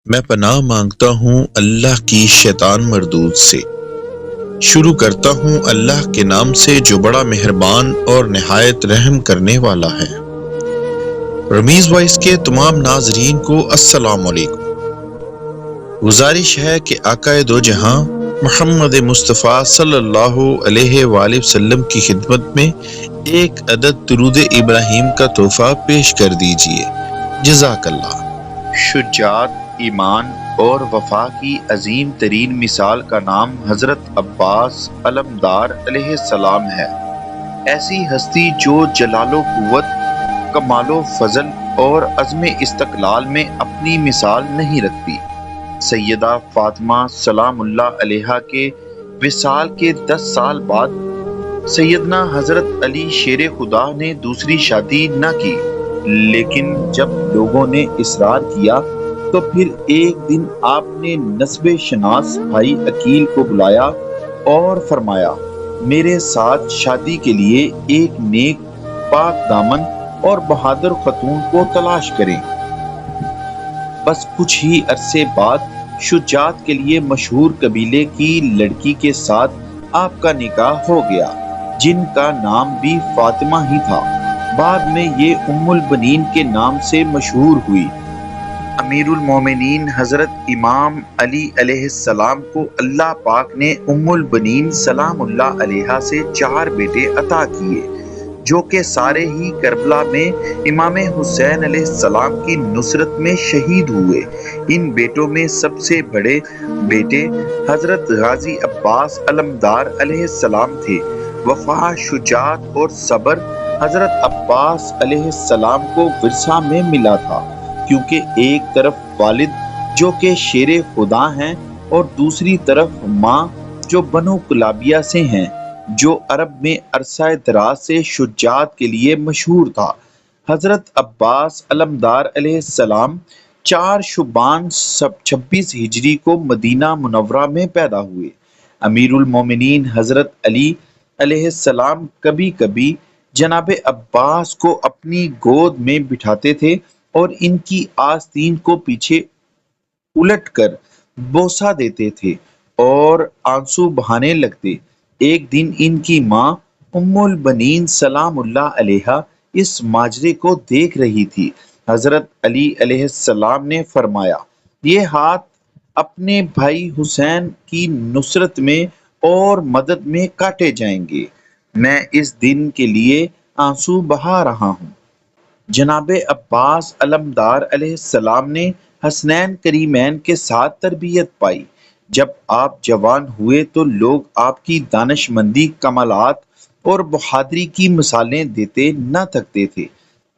میں پناہ مانگتا ہوں اللہ کی شیطان مردود سے۔ شروع کرتا ہوں اللہ کے نام سے جو بڑا مہربان اور نہایت رحم کرنے والا ہے۔ رمیز وائس کے تمام ناظرین کو السلام علیکم۔ گزارش ہے کہ آقائے دو جہاں محمد مصطفیٰ صلی اللہ علیہ وآلہ وسلم کی خدمت میں ایک عدد درود ابراہیم کا تحفہ پیش کر دیجئے۔ جزاک اللہ۔ شجاعت، ایمان اور وفا کی عظیم ترین مثال کا نام حضرت عباس علمدار علیہ السلام ہے۔ ایسی ہستی جو جلال و قوت، کمال و فضل اور عزم استقلال میں اپنی مثال نہیں رکھتی۔ سیدہ فاطمہ سلام اللہ علیہا کے وصال کے 10 سال بعد سیدنا حضرت علی شیر خدا نے دوسری شادی نہ کی، لیکن جب لوگوں نے اصرار کیا تو پھر ایک دن آپ نے نسب شناس بھائی عقیل کو بلایا اور فرمایا، میرے ساتھ شادی کے لیے ایک نیک، پاک دامن اور بہادر خاتون کو تلاش کریں۔ بس کچھ ہی عرصے بعد شجاعت کے لیے مشہور قبیلے کی لڑکی کے ساتھ آپ کا نکاح ہو گیا، جن کا نام بھی فاطمہ ہی تھا۔ بعد میں یہ ام البنین کے نام سے مشہور ہوئی۔ امیر المومنین حضرت امام علی علیہ السلام کو اللہ پاک نے ام البنین سلام اللہ علیہا سے 4 بیٹے عطا کیے، جو کہ سارے ہی کربلا میں امام حسین علیہ السلام کی نصرت میں شہید ہوئے۔ ان بیٹوں میں سب سے بڑے بیٹے حضرت غازی عباس علمدار علیہ السلام تھے۔ وفا، شجاعت اور صبر حضرت عباس علیہ السلام کو ورثہ میں ملا تھا، کیونکہ ایک طرف والد جو کہ شیر خدا ہیں اور دوسری طرف ماں جو بنو کلابیہ سے ہیں، جو عرب میں عرصہ دراز سے شجاعت کے لیے مشہور تھا۔ حضرت عباس علمدار علیہ السلام 4 شعبان 26 ہجری کو مدینہ منورہ میں پیدا ہوئے۔ امیر المومنین حضرت علی علیہ السلام کبھی کبھی جناب عباس کو اپنی گود میں بٹھاتے تھے اور ان کی آستین کو پیچھے الٹ کر بوسہ دیتے تھے اور آنسو بہانے لگتے۔ ایک دن ان کی ماں ام البنین سلام اللہ علیہا اس ماجرے کو دیکھ رہی تھی۔ حضرت علی علیہ السلام نے فرمایا، یہ ہاتھ اپنے بھائی حسین کی نصرت میں اور مدد میں کاٹے جائیں گے۔ میں اس دن کے لیے آنسو بہا رہا ہوں۔ جناب عباس علمدار علیہ السلام نے حسنین کریمین کے ساتھ تربیت پائی۔ جب آپ جوان ہوئے تو لوگ آپ کی دانش مندی، کمالات اور بہادری کی مثالیں دیتے نہ تھکتے تھے۔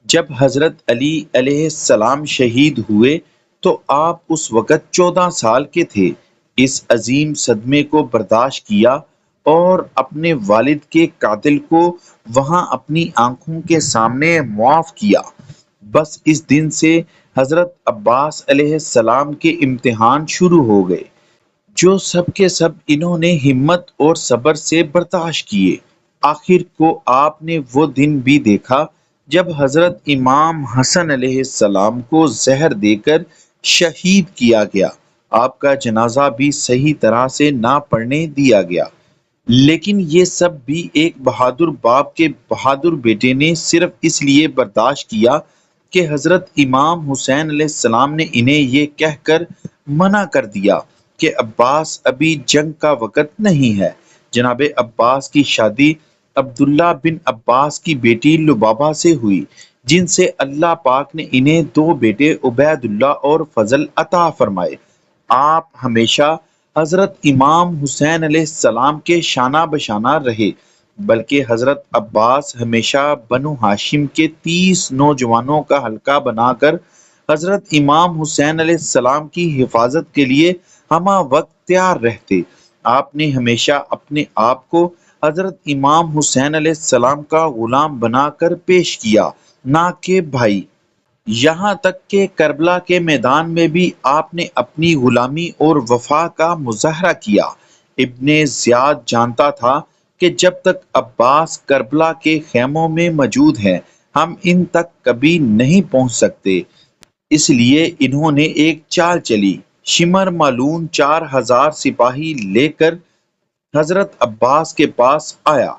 جب حضرت علی علیہ السلام شہید ہوئے تو آپ اس وقت 14 سال کے تھے۔ اس عظیم صدمے کو برداشت کیا اور اپنے والد کے قاتل کو وہاں اپنی آنکھوں کے سامنے معاف کیا۔ بس اس دن سے حضرت عباس علیہ السلام کے امتحان شروع ہو گئے، جو سب کے سب انہوں نے ہمت اور صبر سے برداشت کیے۔ آخر کو آپ نے وہ دن بھی دیکھا جب حضرت امام حسن علیہ السلام کو زہر دے کر شہید کیا گیا۔ آپ کا جنازہ بھی صحیح طرح سے نہ پڑھنے دیا گیا، لیکن یہ سب بھی ایک بہادر باپ کے بہادر بیٹے نے صرف اس لیے برداشت کیا کہ حضرت امام حسین علیہ السلام نے انہیں یہ کہہ کر منع کر دیا کہ عباس ابھی جنگ کا وقت نہیں ہے۔ جناب عباس کی شادی عبداللہ بن عباس کی بیٹی لبابہ سے ہوئی، جن سے اللہ پاک نے انہیں 2 بیٹے عبید اللہ اور فضل عطا فرمائے۔ آپ ہمیشہ حضرت امام حسین علیہ السلام کے شانہ بشانہ رہے، بلکہ حضرت عباس ہمیشہ بنو ہاشم کے 30 نوجوانوں کا حلقہ بنا کر حضرت امام حسین علیہ السلام کی حفاظت کے لیے ہمہ وقت تیار رہتے۔ آپ نے ہمیشہ اپنے آپ کو حضرت امام حسین علیہ السلام کا غلام بنا کر پیش کیا، نہ کہ بھائی۔ یہاں تک کہ کربلا کے میدان میں بھی آپ نے اپنی غلامی اور وفا کا مظاہرہ کیا۔ ابن زیاد جانتا تھا کہ جب تک عباس کربلا کے خیموں میں موجود ہیں، ہم ان تک کبھی نہیں پہنچ سکتے۔ اس لیے انہوں نے ایک چال چلی۔ شمر مالون 4000 سپاہی لے کر حضرت عباس کے پاس آیا۔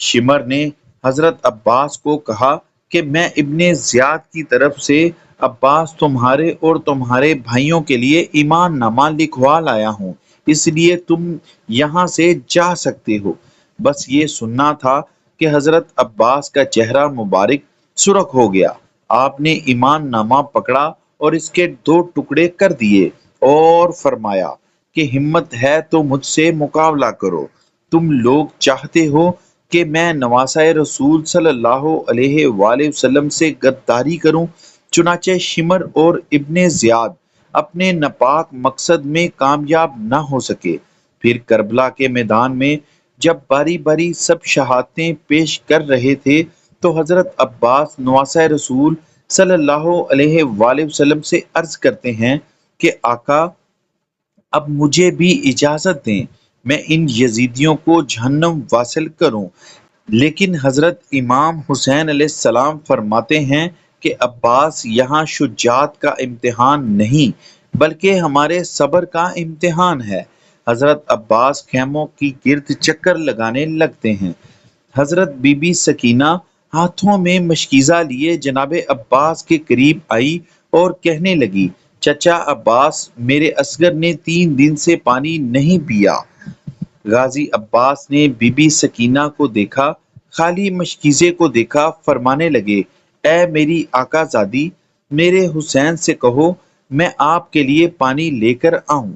شمر نے حضرت عباس کو کہا کہ میں ابن زیاد کی طرف سے عباس تمہارے اور تمہارے بھائیوں کے لیے ایمان نامہ لکھوا لایا ہوں، اس لیے تم یہاں سے جا سکتے ہو۔ بس یہ سننا تھا کہ حضرت عباس کا چہرہ مبارک سرخ ہو گیا۔ آپ نے ایمان نامہ پکڑا اور اس کے 2 ٹکڑے کر دیے اور فرمایا کہ ہمت ہے تو مجھ سے مقابلہ کرو۔ تم لوگ چاہتے ہو کہ میں نواسہ رسول صلی اللہ علیہ وآلہ وسلم سے غداری کروں؟ چنانچہ شمر اور ابن زیاد اپنے ناپاک مقصد میں کامیاب نہ ہو سکے۔ پھر کربلا کے میدان میں جب باری باری سب شہادتیں پیش کر رہے تھے تو حضرت عباس نواسہ رسول صلی اللہ علیہ وآلہ وسلم سے عرض کرتے ہیں کہ آقا، اب مجھے بھی اجازت دیں میں ان یزیدیوں کو جہنم واصل کروں۔ لیکن حضرت امام حسین علیہ السلام فرماتے ہیں کہ عباس، یہاں شجاعت کا امتحان نہیں بلکہ ہمارے صبر کا امتحان ہے۔ حضرت عباس خیموں کی گرد چکر لگانے لگتے ہیں۔ حضرت بی بی سکینہ ہاتھوں میں مشکیزہ لیے جناب عباس کے قریب آئی اور کہنے لگی، چچا عباس، میرے اصغر نے 3 دن سے پانی نہیں پیا۔ غازی عباس نے بی بی سکینہ کو دیکھا، خالی مشکیزے کو دیکھا، فرمانے لگے، اے میری آقا زادی، میرے حسین سے کہو میں آپ کے لیے پانی لے کر آؤں۔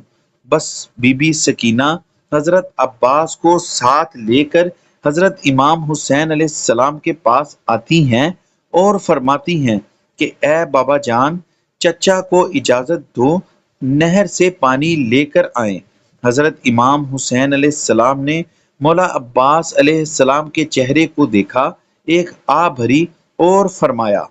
بس بی بی سکینہ حضرت عباس کو ساتھ لے کر حضرت امام حسین علیہ السلام کے پاس آتی ہیں اور فرماتی ہیں کہ اے بابا جان، چچا کو اجازت دو نہر سے پانی لے کر آئیں۔ حضرت امام حسین علیہ السلام نے مولا عباس علیہ السلام کے چہرے کو دیکھا، ایک آہ بھری اور فرمایا،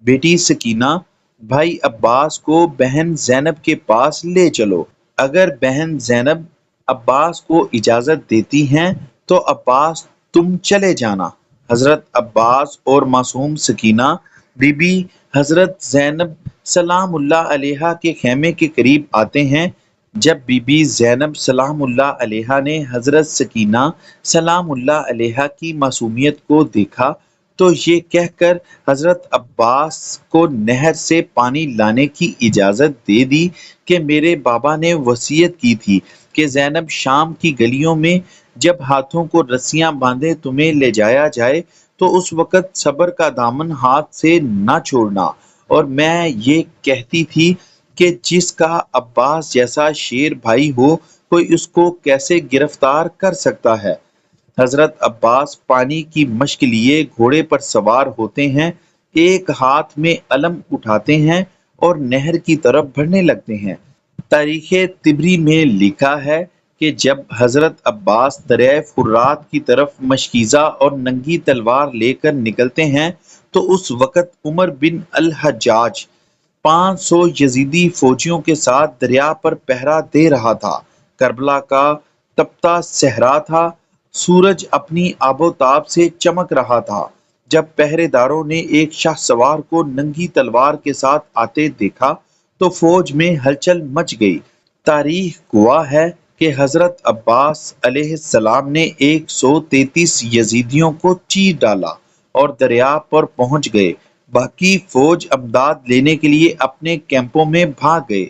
بیٹی سکینہ، بھائی عباس کو بہن زینب کے پاس لے چلو۔ اگر بہن زینب عباس کو اجازت دیتی ہیں تو عباس تم چلے جانا۔ حضرت عباس اور معصوم سکینہ بی بی حضرت زینب سلام اللہ علیہا کے خیمے کے قریب آتے ہیں۔ جب بی بی زینب سلام اللہ علیہا نے حضرت سکینہ سلام اللہ علیہا کی معصومیت کو دیکھا تو یہ کہہ کر حضرت عباس کو نہر سے پانی لانے کی اجازت دے دی کہ میرے بابا نے وصیت کی تھی کہ زینب شام کی گلیوں میں جب ہاتھوں کو رسیاں باندھے تمہیں لے جایا جائے تو اس وقت صبر کا دامن ہاتھ سے نہ چھوڑنا، اور میں یہ کہتی تھی کہ جس کا عباس جیسا شیر بھائی ہو کوئی اس کو کیسے گرفتار کر سکتا ہے۔ حضرت عباس پانی کی مشق لیے گھوڑے پر سوار ہوتے ہیں، ایک ہاتھ میں علم اٹھاتے ہیں اور نہر کی طرف بڑھنے لگتے ہیں۔ تاریخ طبری میں لکھا ہے کہ جب حضرت عباس دریائے فرات کی طرف مشکیزہ اور ننگی تلوار لے کر نکلتے ہیں تو اس وقت عمر بن الحجاج 500 یزیدی فوجیوں کے ساتھ دریا پر پہرا دے رہا تھا۔ کربلا کا تپتا صحرا تھا، سورج اپنی آب و تاب سے چمک رہا تھا۔ جب پہرے داروں نے ایک شاہ سوار کو ننگی تلوار کے ساتھ آتے دیکھا تو فوج میں ہلچل مچ گئی۔ تاریخ گواہ ہے کہ حضرت عباس علیہ السلام نے 133 یزیدیوں کو چیر ڈالا اور دریا پر پہنچ گئے۔ باقی فوج امداد لینے کے لیے اپنے کیمپوں میں بھاگ گئے۔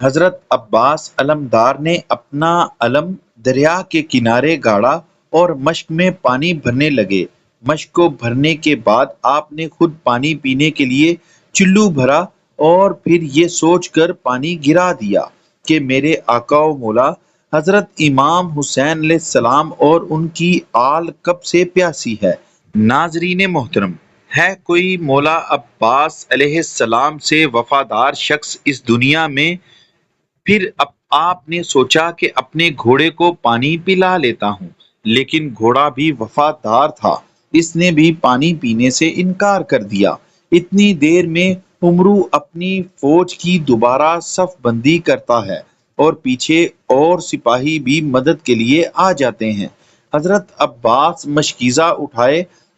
حضرت عباس علمدار نے اپنا علم دریا کے کنارے گاڑا اور مشک میں پانی بھرنے لگے۔ مشک کو بھرنے کے بعد آپ نے خود پانی پینے کے لیے چلو بھرا اور پھر یہ سوچ کر پانی گرا دیا کہ میرے آقا و مولا حضرت امام حسین علیہ السلام اور ان کی آل کب سے پیاسی ہے۔ ناظرین محترم، ہے کوئی مولا عباس علیہ السلام سے وفادار شخص اس دنیا میں؟ پھر آپ نے سوچا کہ اپنے گھوڑے کو پانی پلا لیتا ہوں، لیکن گھوڑا بھی وفادار تھا، اس نے بھی پانی پینے سے انکار کر دیا۔ اتنی دیر میں عمرو اپنی فوج کی دوبارہ صف بندی کرتا ہے اور پیچھے اور سپاہی بھی مدد کے لیے آ جاتے ہیں۔ حضرت عباس مشکیزہ اٹھائے